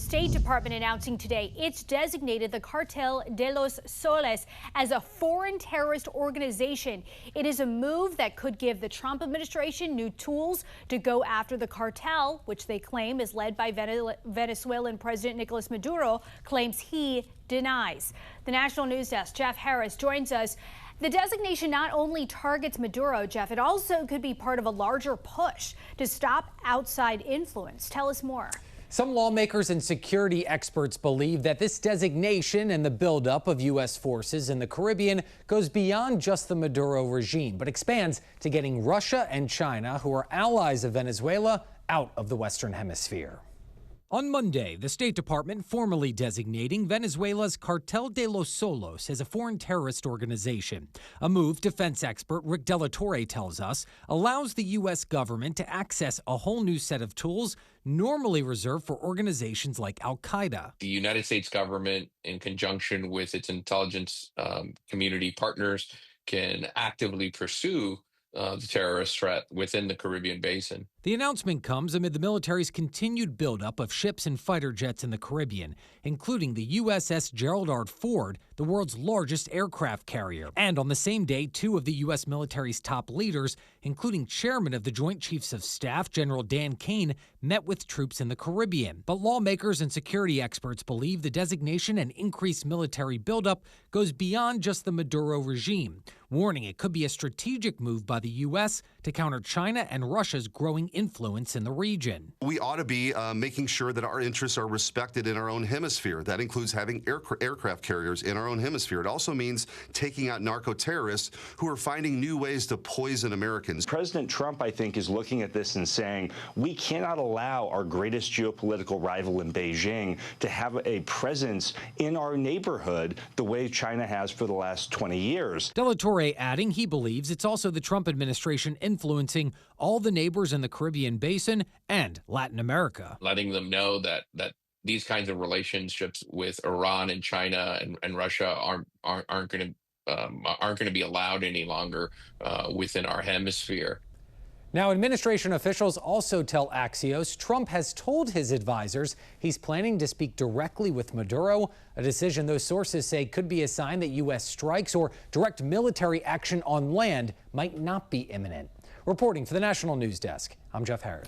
State Department announcing today it's designated the Cartel de los Soles as a foreign terrorist organization. It is a move that could give the Trump administration new tools to go after the cartel, which they claim is led by Venezuelan President Nicolas Maduro, claims he denies. The National News Desk, Jeff Harris, joins us. The designation not only targets Maduro, Jeff, it also could be part of a larger push to stop outside influence. Tell us more. Some lawmakers and security experts believe that this designation and the buildup of U.S. forces in the Caribbean goes beyond just the Maduro regime, but expands to getting Russia and China, who are allies of Venezuela, out of the Western Hemisphere. On Monday, the State Department formally designating Venezuela's Cartel de los Solos as a foreign terrorist organization. A move defense expert Rick Delatorre tells us allows the U.S. government to access a whole new set of tools normally reserved for organizations like Al-Qaeda. The United States government, in conjunction with its intelligence community partners, can actively pursue the terrorist threat within the Caribbean basin. The announcement comes amid the military's continued buildup of ships and fighter jets in the Caribbean, including the USS Gerald R. Ford, the world's largest aircraft carrier. And on the same day, two of the U.S. military's top leaders, including Chairman of the Joint Chiefs of Staff, General Dan Kane, met with troops in the Caribbean. But lawmakers and security experts believe the designation and increased military buildup goes beyond just the Maduro regime, warning it could be a strategic move by the U.S. to counter China and Russia's growing influence in the region. We ought to be making sure that our interests are respected in our own hemisphere. That includes having aircraft carriers in our own hemisphere. It also means taking out narco-terrorists who are finding new ways to poison Americans. President Trump, I think, is looking at this and saying, we cannot allow our greatest geopolitical rival in Beijing to have a presence in our neighborhood the way China has for the last 20 years. Delatorre adding he believes it's also the Trump administration influencing all the neighbors in the Caribbean basin and Latin America. Letting them know that these kinds of relationships with Iran and China and Russia aren't going to be allowed any longer within our hemisphere. Now, administration officials also tell Axios Trump has told his advisors he's planning to speak directly with Maduro, a decision those sources say could be a sign that U.S. strikes or direct military action on land might not be imminent. Reporting for the National News Desk, I'm Jeff Harris.